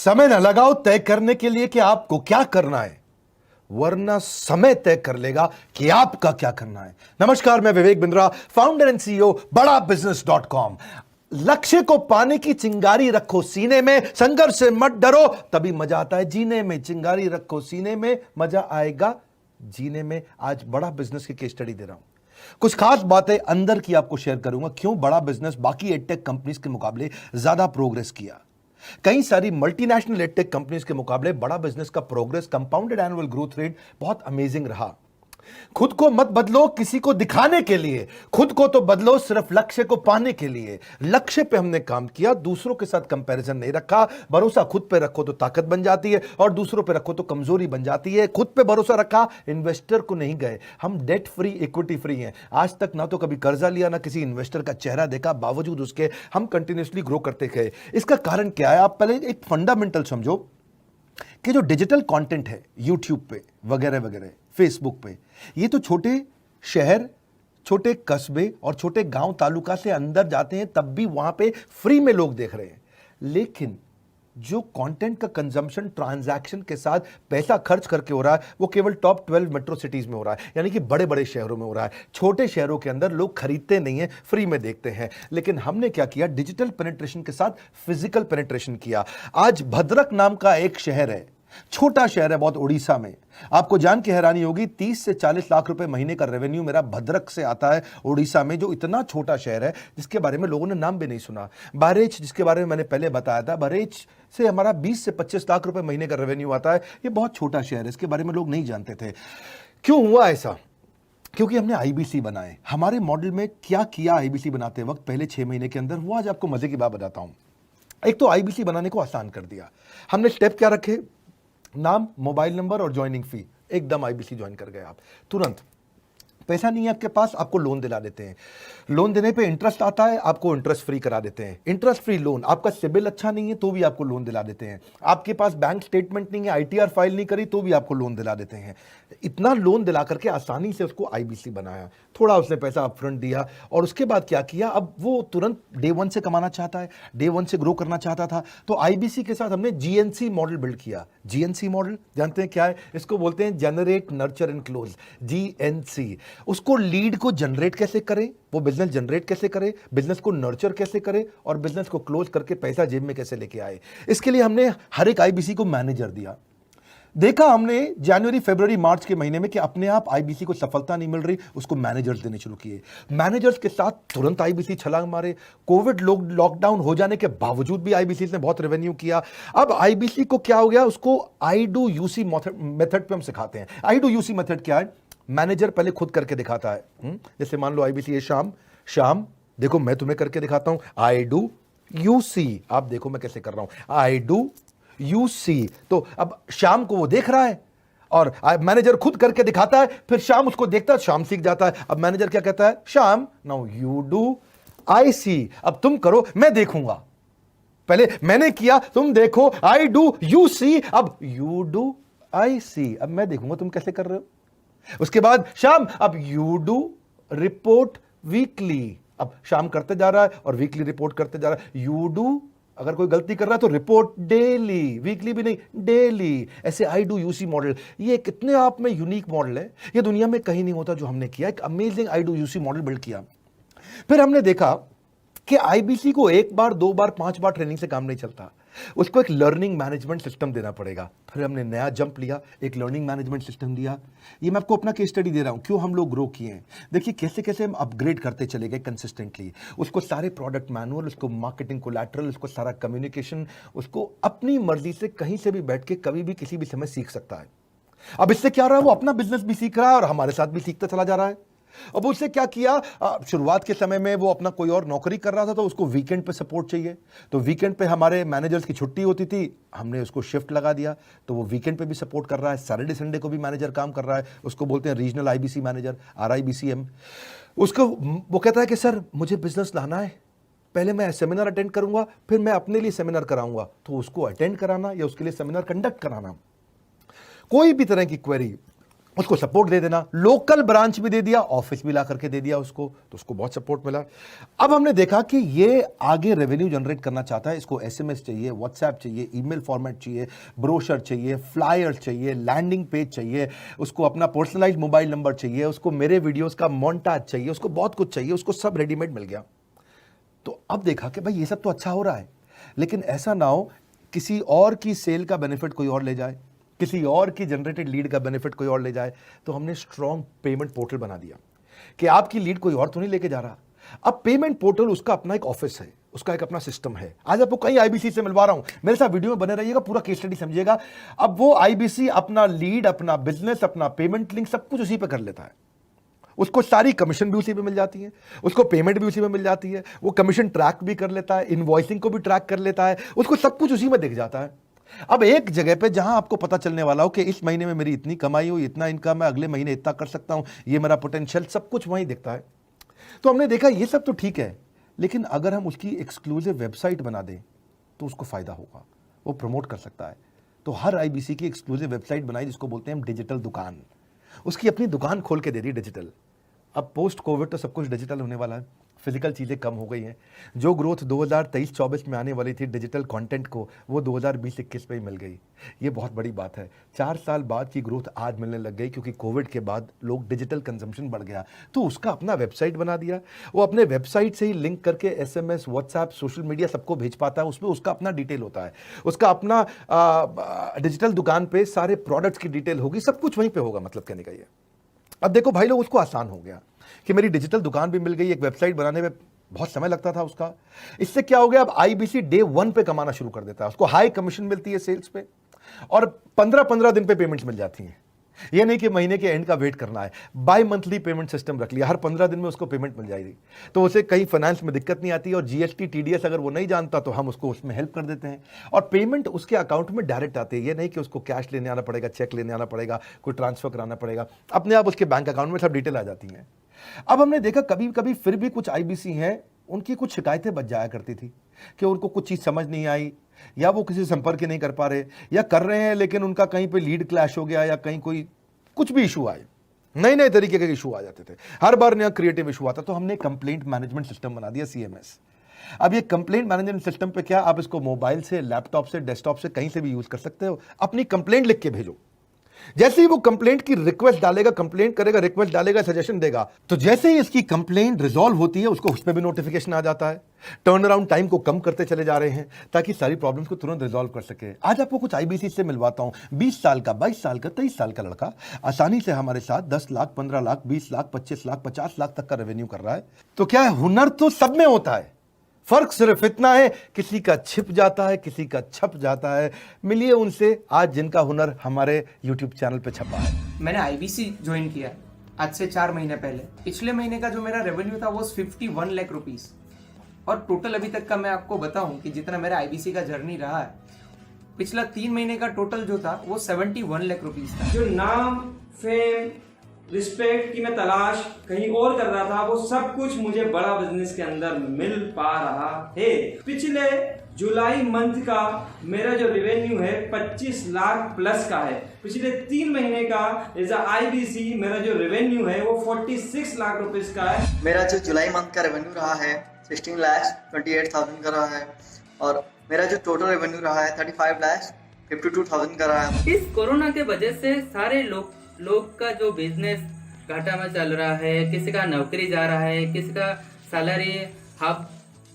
समय न लगाओ तय करने के लिए कि आपको क्या करना है, वरना समय तय कर लेगा कि आपका क्या करना है। नमस्कार, मैं Vivek Bindra, founder and CEO बड़ा बिजनेस.com। लक्ष्य को पाने की चिंगारी रखो सीने में, संघर्ष से मत डरो, तभी मजा आता है जीने में। चिंगारी रखो सीने में, मजा आएगा जीने में। आज बड़ा बिजनेस की केस स्टडी दे रहा हूं, कुछ खास बातें अंदर की आपको शेयर करूंगा, क्यों बड़ा बिजनेस बाकी एडटेक कंपनीज के मुकाबले ज्यादा प्रोग्रेस किया। कई सारी मल्टीनेशनल एडटेक कंपनीज के मुकाबले बड़ा बिजनेस का progress, compounded annual growth rate बहुत अमेजिंग रहा। खुद को मत बदलो किसी को दिखाने के लिए, खुद को तो बदलो सिर्फ लक्ष्य को पाने के लिए। लक्ष्य पे हमने काम किया, दूसरों के साथ कंपैरिजन नहीं रखा। भरोसा खुद पे रखो तो ताकत बन जाती है, और दूसरों पे रखो तो कमजोरी बन जाती है। खुद पे भरोसा रखा, इन्वेस्टर को नहीं गए। हम डेट फ्री, इक्विटी फ्री हैं। आज तक ना तो कभी कर्जा लिया, ना किसी इन्वेस्टर का चेहरा देखा, बावजूद उसके हम कंटिन्यूसली ग्रो करते गए। इसका कारण क्या है? आप पहले एक फंडामेंटल समझो कि जो डिजिटल कंटेंट है यूट्यूब पे वगैरह वगैरह, फेसबुक पे, ये तो छोटे शहर, छोटे कस्बे और छोटे गांव तालुका से अंदर जाते हैं, तब भी वहां पे फ्री में लोग देख रहे हैं। लेकिन जो कंटेंट का कंजम्पशन ट्रांजैक्शन के साथ पैसा खर्च करके हो रहा है, वो केवल टॉप 12 मेट्रो सिटीज में हो रहा है, यानी कि बड़े बड़े शहरों में हो रहा है। छोटे शहरों के अंदर लोग खरीदते नहीं है, फ्री में देखते हैं। लेकिन हमने क्या किया? डिजिटल पेनिट्रेशन के साथ फिजिकल पेनिट्रेशन किया। आज भद्रक नाम का एक शहर है, छोटा शहर है बहुत, उड़ीसा में। आपको जान के हैरानी होगी, 30 से 40 लाख रुपए महीने का रेवेन्यू मेरा भद्रक से आता है, उड़ीसा में, जो इतना छोटा शहर है जिसके बारे में लोगों ने नाम भी नहीं सुना। बहरेच, जिसके बारे में मैंने पहले बताया था, बहरेच से हमारा 20 से 25 लाख रुपए महीने का रेवेन्यू आता है। ये बहुत छोटा शहर है, इसके बारे में लोग नहीं जानते थे। क्यों हुआ ऐसा? क्योंकि हमने आईबीसी बनाए। हमारे मॉडल में क्या किया आईबीसी बनाते वक्त, पहले 6 महीने के अंदर? वो आज आपको मजे की बात बताता हूं। एक तो आईबीसी बनाने को आसान कर दिया हमने। स्टेप क्या रखे? नाम, मोबाइल नंबर और ज्वाइनिंग फी। एकदम आईबीसी ज्वाइन कर गए आप तुरंत। पैसा नहीं है आपके पास, आपको लोन दिला देते हैं। लोन देने पे इंटरेस्ट आता है, आपको इंटरेस्ट फ्री करा देते हैं। Interest free loan. आपका सिबिल अच्छा नहीं है तो भी आपको लोन दिला देते हैं। आपके पास बैंक स्टेटमेंट नहीं है, आईटीआर फाइल नहीं करी तो भी आपको लोन दिला देते हैं। इतना लोन दिला करके आसानी से उसको आईबीसी बनाया। थोड़ा उसने पैसा अपफ्रंट दिया, और उसके बाद क्या किया? अब वो तुरंत डे 1 से कमाना चाहता है, डे 1 से ग्रो करना चाहता था, तो आईबीसी के साथ हमने जीएनसी मॉडल बिल्ड किया। जीएनसी मॉडल जानते हैं क्या है? इसको बोलते हैं generate, nurture and close, GNC. उसको लीड को जनरेट कैसे करें, वो बिजनेस जनरेट कैसे करे, बिजनेस को नर्चर कैसे करे, और बिजनेस को क्लोज करके पैसा जेब में कैसे लेके आए। इसके लिए हमने हर एक आईबीसी को मैनेजर दिया। देखा हमने जनवरी, फरवरी, मार्च के महीने में कि अपने आप आईबीसी को सफलता नहीं मिल रही, उसको मैनेजर्स देने शुरू किए। मैनेजर्स के साथ तुरंत आईबीसी छलांग मारे। कोविड लॉकडाउन हो जाने के बावजूद भी आईबीसी ने बहुत रेवेन्यू किया। अब आईबीसी को क्या हो गया? उसको आई डू यूसी मेथड पे हम सिखाते हैं। आई डू यूसी मेथड क्या है? मैनेजर पहले खुद करके दिखाता है। जैसे मान लो आईबीसी है, शाम देखो मैं तुम्हें करके दिखाता हूं, आई डू यूसी। आप देखो मैं कैसे कर रहा हूं, आई डू यूसी। तो अब शाम को वो देख रहा है, और मैनेजर खुद करके दिखाता है, फिर शाम उसको देखता है, शाम सीख जाता है। अब मैनेजर क्या कहता है? शाम, नाउ यू डू, आई सी। अब तुम करो, मैं देखूंगा। पहले मैंने किया, तुम देखो, आई डू, यू सी। अब यू डू, आई सी। अब मैं देखूंगा तुम कैसे कर रहे हो। उसके बाद शाम, अब यू डू रिपोर्ट वीकली। अब शाम करते जा रहा है और वीकली रिपोर्ट करते जा रहा है। यू डू, अगर कोई गलती कर रहा है तो रिपोर्ट डेली, वीकली भी नहीं, डेली। ऐसे आई डू यूसी मॉडल, ये कितने आप में यूनिक मॉडल है, ये दुनिया में कहीं नहीं होता जो हमने किया। एक amazing I do UC model build किया। फिर हमने देखा कि आईबीसी को 1 बार, 2 बार, 5 बार ट्रेनिंग से काम नहीं चलता, उसको एक लर्निंग मैनेजमेंट सिस्टम देना पड़ेगा। फिर हमने नया जंप लिया, एक लर्निंग मैनेजमेंट सिस्टम दिया। ये मैं आपको अपना केस स्टडी दे रहा हूं, क्यों हम लोग ग्रो किए हैं। देखिए कैसे कैसे हम अपग्रेड करते चले गए कंसिस्टेंटली। उसको सारे प्रोडक्ट मैनुअल, उसको मार्केटिंग कोलैटरल, उसको सारा कम्युनिकेशन, उसको अपनी मर्जी से कहीं से भी बैठ के कभी भी किसी भी समय सीख सकता है। अब इससे क्या रहा है? वो अपना बिजनेस भी सीख रहा है और हमारे साथ भी सीखता चला जा रहा है। अब उससे क्या किया? शुरुआत के समय में वो अपना कोई और नौकरी कर रहा था, तो उसको वीकेंड पे सपोर्ट चाहिए। तो वीकेंड पे हमारे मैनेजर्स की छुट्टी होती थी, हमने उसको शिफ्ट लगा दिया, तो वो वीकेंड पे भी सपोर्ट कर रहा है। सैटरडे संडे को भी मैनेजर काम कर रहा है, उसको बोलते हैं रीजनल आईबीसी मैनेजर, RIBCM। उसको वो कहता है कि सर मुझे बिजनेस लाना है, पहले मैं सेमिनार अटेंड करूंगा, फिर मैं अपने लिए सेमिनार कराऊंगा। तो उसको अटेंड कराना या उसके लिए सेमिनार कंडक्ट कराना, कोई भी तरह की क्वेरी, उसको सपोर्ट दे देना, लोकल ब्रांच भी दे दिया, ऑफिस भी ला करके दे दिया उसको, तो उसको बहुत सपोर्ट मिला। अब हमने देखा कि ये आगे रेवेन्यू जनरेट करना चाहता है, इसको एसएमएस चाहिए, व्हाट्सएप चाहिए, ईमेल फॉर्मेट चाहिए, ब्रोशर चाहिए, फ्लायर चाहिए, लैंडिंग पेज चाहिए, उसको अपना पर्सनलाइज मोबाइल नंबर चाहिए, उसको मेरे वीडियोस का मोन्टाज चाहिए, उसको बहुत कुछ चाहिए, उसको सब रेडीमेड मिल गया। तो अब देखा कि भाई ये सब तो अच्छा हो रहा है, लेकिन ऐसा ना हो किसी और की सेल का बेनिफिट कोई और ले जाए, किसी और की जनरेटेड लीड का बेनिफिट कोई और ले जाए। तो हमने स्ट्रॉन्ग पेमेंट पोर्टल बना दिया कि आपकी लीड कोई और तो नहीं लेके जा रहा। अब पेमेंट पोर्टल उसका अपना एक ऑफिस है, उसका एक अपना सिस्टम है। आज आपको कई आईबीसी से मिलवा रहा हूं, मेरे साथ वीडियो में बने रहिएगा, पूरा केस स्टडी समझिएगा। अब वो आईबीसी अपना लीड, अपना बिजनेस, अपना पेमेंट लिंक सब कुछ उसी पे कर लेता है। उसको सारी कमीशन भी उसी पे मिल जाती है, उसको पेमेंट भी उसी में मिल जाती है, वो कमीशन ट्रैक भी कर लेता है, इनवॉइसिंग को भी ट्रैक कर लेता है, उसको सब कुछ उसी में दिख जाता है। अब एक जगह पे जहां आपको पता चलने वाला हो कि इस महीने में मेरी इतनी कमाई हुई, इतना इनकम है, अगले महीने इतना कर सकता हूं, ये मेरा पोटेंशियल, सब कुछ वहीं दिखता है। तो हमने देखा ये सब तो ठीक है, लेकिन अगर हम उसकी एक्सक्लूसिव वेबसाइट बना दें तो उसको फायदा होगा, वो प्रमोट कर सकता है। तो हर आईबीसी की एक्सक्लूसिव वेबसाइट बनाई, जिसको बोलते हैं हम डिजिटल दुकान। उसकी अपनी दुकान खोल के दे दी डिजिटल। अब पोस्ट कोविड तो सब कुछ डिजिटल होने वाला है, फिजिकल चीज़ें कम हो गई हैं। जो ग्रोथ 2023-24 में आने वाली थी डिजिटल कंटेंट को, वो 2020-21 में ही मिल गई। ये बहुत बड़ी बात है। 4 साल बाद की ग्रोथ आज मिलने लग गई, क्योंकि कोविड के बाद लोग डिजिटल कंजम्पशन बढ़ गया। तो उसका अपना वेबसाइट बना दिया, वो अपने वेबसाइट से ही लिंक करके एसएमएस, व्हाट्सएप, सोशल मीडिया सब को भेज पाता है। उसमें उसका अपना डिटेल होता है, उसका अपना डिजिटल दुकान पे सारे प्रोडक्ट्स की डिटेल होगी, सब कुछ वहीं पे होगा। मतलब कहने का ये, अब देखो भाई लोग, उसको आसान हो गया कि मेरी डिजिटल दुकान भी मिल गई। एक वेबसाइट बनाने में बहुत समय लगता था उसका। इससे क्या हो गया, अब आईबीसी डे 1 पे कमाना शुरू कर देता है। उसको हाई कमीशन मिलती है सेल्स पे, और 15-15 दिन पे पेमेंट्स मिल जाती हैं। ये नहीं कि महीने के एंड का वेट करना है, बाई मंथली पेमेंट सिस्टम रख लिया, हर 15 दिन में उसको पेमेंट मिल जाएगी। तो उसे कहीं फाइनेंस में दिक्कत नहीं आती, और जीएसटी, टीडीएस अगर वो नहीं जानता तो हम उसको उसमें हेल्प कर देते हैं, और पेमेंट उसके अकाउंट में डायरेक्ट आती है। ये नहीं कि उसको कैश लेने आना पड़ेगा, चेक लेने आना पड़ेगा, कोई ट्रांसफर कराना पड़ेगा, अपने आप उसके बैंक अकाउंट में सब डिटेल आ जाती हैं। अब हमने देखा कभी कभी फिर भी कुछ आईबीसी हैं, उनकी कुछ शिकायतें बच जाया करती थी कि उनको कुछ चीज़ समझ नहीं आई, या वो किसी से संपर्क ही नहीं कर पा रहे, या कर रहे हैं लेकिन उनका कहीं पे लीड क्लैश हो गया, या कहीं कोई कुछ भी इशू आए, नए नए तरीके के इशू आ जाते थे, हर बार नया क्रिएटिव इशू आता। तो हमने कंप्लेंट मैनेजमेंट सिस्टम बना दिया, सीएमएस। अब ये कंप्लेंट मैनेजमेंट सिस्टम पे क्या, आप इसको मोबाइल से, लैपटॉप से, डेस्कटॉप से, कहीं से भी यूज कर सकते हो। अपनी कंप्लेंट लिख के भेजो, जैसे ही वो कंप्लेंट की रिक्वेस्ट डालेगा, कंप्लेंट करेगा, रिक्वेस्ट डालेगा, सजेशन देगा, तो जैसे ही इसकी कंप्लेंट रिजॉल्व होती है उसको उस पर भी नोटिफिकेशन आ जाता है। टर्न अराउंड टाइम को कम करते चले जा रहे हैं ताकि सारी प्रॉब्लम्स को तुरंत रिजॉल्व कर सके। आज आपको कुछ आईबीसी से मिलवाता हूं। 20 साल का, 22 साल का, 23 साल का लड़का आसानी से हमारे साथ 10 लाख, 15 लाख, 20 लाख, 25 लाख, 50 लाख तक का रेवेन्यू कर रहा है। तो क्या है, हुनर तो सब में होता है, फर्क सिर्फ इतना है किसी का छिप जाता है, किसी का छप जाता है। मिलिए उनसे आज जिनका हुनर हमारे YouTube चैनल पे छपा है। मैंने आईबीसी ज्वाइन किया आज से 4 महीने पहले। पिछले महीने का जो मेरा रेवेन्यू था वो 51 लाख रुपीस, और टोटल अभी तक का मैं आपको बताऊं कि जितना मेरा आईबीसी का जर्नी रहा है, पिछला 3 महीने का टोटल जो था वो 71 लाख रुपीस था। जो नाम, फेम, रिस्पेक्ट की मैं तलाश कहीं और कर रहा था, वो सब कुछ मुझे बड़ा बिजनेस के अंदर मिल पा रहा है। पिछले जुलाई मंथ का मेरा जो रेवेन्यू है 25 लाख प्लस का है। पिछले 3 महीने का एज आईबीसी मेरा जो रेवेन्यू है वो 46 लाख रुपीस का है। मेरा जो जुलाई मंथ का रेवेन्यू रहा है 16,28,000 का रहा है, और मेरा जो टोटल रेवेन्यू रहा है 35,52,000 का रहा है। इस कोरोना के वजह से सारे लोग का जो बिजनेस घाटा में चल रहा है, किसी का नौकरी जा रहा है, किसी का सैलरी हाफ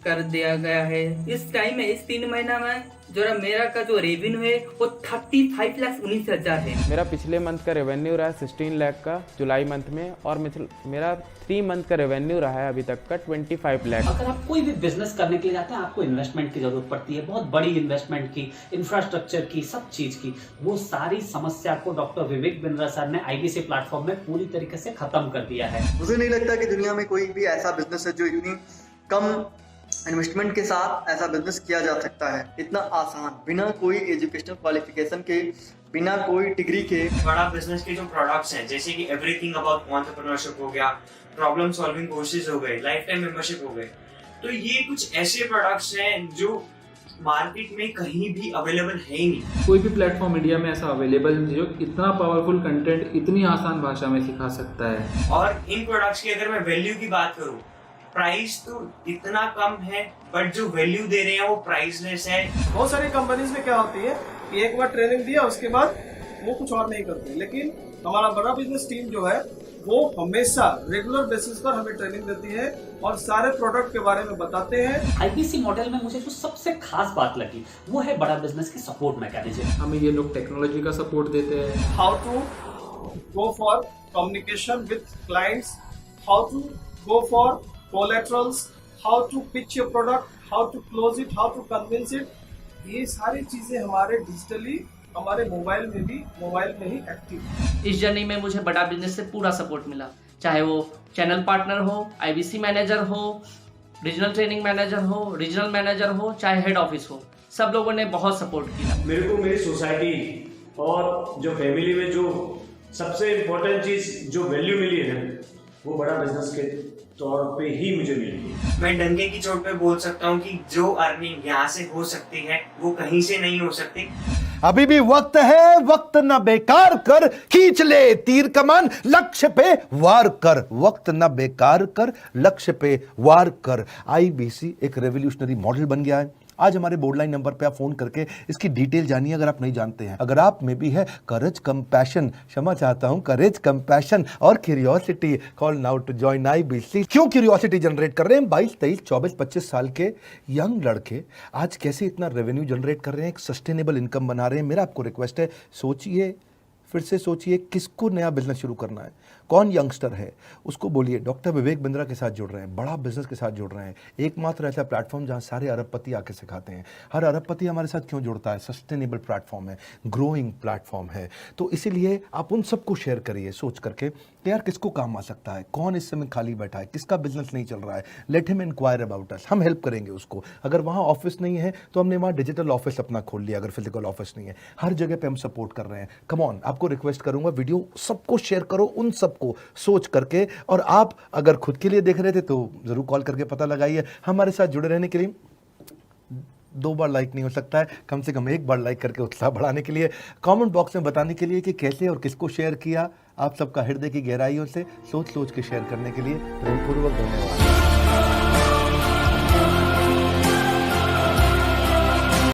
कर दिया गया है। इस टाइम में, इस 3 महीना में जो मेरा का जो रेवेन्यू है वो 35,19,000 है। मेरा पिछले मंथ का रेवेन्यू रहा है 16 लाख का जुलाई मंथ में, और मेरा 3 मंथ का रेवेन्यू रहा है अभी तक का 25 लाख। अगर आप कोई भी बिजनेस करने के लिए जाते हैं, आपको इन्वेस्टमेंट की जरूरत पड़ती है, बहुत बड़ी इन्वेस्टमेंट की, इंफ्रास्ट्रक्चर की, सब चीज की। वो सारी समस्या को डॉक्टर विवेक बिंद्रा सर ने आईबीसी प्लेटफॉर्म में पूरी तरीके से खत्म कर दिया है। मुझे नहीं लगता कि दुनिया में कोई भी ऐसा बिजनेस है जो इतनी कम इन्वेस्टमेंट के साथ ऐसा बिजनेस किया जा सकता है, इतना आसान, बिना कोई एजुकेशनल क्वालिफिकेशन के, बिना कोई डिग्री के। बड़ा बिजनेस के जो प्रोडक्ट्स हैं, जैसे कि एवरीथिंग अबाउट एंटरप्रेन्योरशिप हो गया, प्रॉब्लम सॉल्विंग कोर्सेज हो गए, लाइफ टाइम मेंबरशिप हो गए, तो ये कुछ ऐसे प्रोडक्ट्स हैं जो मार्केट में कहीं भी अवेलेबल है ही नहीं। कोई भी प्लेटफॉर्म इंडिया में ऐसा अवेलेबल नहीं जो इतना पावरफुल कंटेंट इतनी आसान भाषा में सिखा सकता है। और इन प्रोडक्ट्स की अगर मैं वैल्यू की बात करूं, प्राइस तो इतना कम है बट जो वैल्यू दे रहे हैं वो प्राइसलेस है। बहुत सारी कंपनीज में क्या होती है कि एक बार ट्रेनिंग दिया उसके बाद वो कुछ और नहीं करते, लेकिन हमारा बड़ा बिजनेस टीम जो है वो हमेशा रेगुलर बेसिस पर हमें ट्रेनिंग देती है और सारे प्रोडक्ट के बारे में बताते हैं। आईबीसी मॉडल में मुझे जो सबसे खास बात लगी वो है बड़ा बिजनेस की सपोर्ट मैकेनिज्म। हमें ये लोग टेक्नोलॉजी का सपोर्ट देते हैं। How to go for communication with clients, how to go for collaterals, how to pitch your product, how to close it, how to convince it, ये सारी चीजें हमारे डिजिटली हमारे मोबाइल में ही एक्टिव है। इस जर्नी में मुझे बड़ा बिजनेस से पूरा सपोर्ट मिला, चाहे वो चैनल पार्टनर हो, आईबीसी मैनेजर हो, रीजनल ट्रेनिंग मैनेजर हो, रीजनल मैनेजर हो, चाहे हेड ऑफिस हो, सब लोगों ने बहुत सपोर्ट किया। मेरे को मेरी सोसाइटी और जो फैमिली में जो सबसे इम्पोर्टेंट चीज जो वैल्यू मिली है वो बड़ा बिजनेस के तौर पे ही मुझे मिली। मैं डंके की चोट पे बोल सकता हूँ कि जो अर्निंग यहाँ से हो सकती है वो कहीं से नहीं हो सकती। अभी भी वक्त है, वक्त न बेकार कर, खींच ले तीर कमान, लक्ष्य पे वार कर, वक्त न बेकार कर, लक्ष्य पे वार कर। आईबीसी एक रेवोल्यूशनरी मॉडल बन गया है। आज हमारे बोर्ड लाइन नंबर पे आप फोन करके इसकी डिटेल जानिए अगर आप नहीं जानते हैं। अगर आप में भी है करेज, कंपैशन, क्षमा चाहता हूं, करेज, कंपैशन और curiosity, call now to join IBC. क्यों क्यूरियोसिटी जनरेट कर रहे हैं? 22, 23, 24, 25 साल के यंग लड़के आज कैसे इतना रेवेन्यू जनरेट कर रहे हैं, एक सस्टेनेबल इनकम बना रहे हैं। मेरा आपको रिक्वेस्ट है, सोचिए, फिर से सोचिए, किसको नया बिजनेस शुरू करना है, कौन यंगस्टर है, उसको बोलिए डॉक्टर विवेक बिंद्रा के साथ जुड़ रहे हैं, बड़ा बिजनेस के साथ जुड़ रहे हैं। एकमात्र ऐसा प्लेटफॉर्म जहां सारे अरबपति आके सिखाते हैं। हर अरबपति हमारे साथ क्यों जुड़ता है? सस्टेनेबल प्लेटफॉर्म है, ग्रोइंग प्लेटफॉर्म है। तो इसीलिए आप उन सबको शेयर करिए सोच करके कि यार किसको काम आ सकता है, कौन इस समय खाली बैठा है, किसका बिजनेस नहीं चल रहा है, let him inquire about us, हम हेल्प करेंगे उसको। अगर वहाँ ऑफिस नहीं है तो हमने वहाँ डिजिटल ऑफिस अपना खोल लिया, अगर फिजिकल ऑफिस नहीं है, हर जगह पे हम सपोर्ट कर रहे हैं। कम ऑन, आपको रिक्वेस्ट करूंगा वीडियो सबको शेयर करो, उन सबको सोच करके। और आप अगर खुद के लिए देख रहे थे तो जरूर कॉल करके पता लगाइए। हमारे साथ जुड़े रहने के लिए 2 बार लाइक नहीं हो सकता है, कम से कम 1 बार लाइक करके उत्साह बढ़ाने के लिए, कमेंट बॉक्स में बताने के लिए कि कैसे और किसको शेयर किया। आप सबका हृदय की गहराइयों से सोच सोच के शेयर करने के लिए प्रेमपूर्वक धन्यवाद।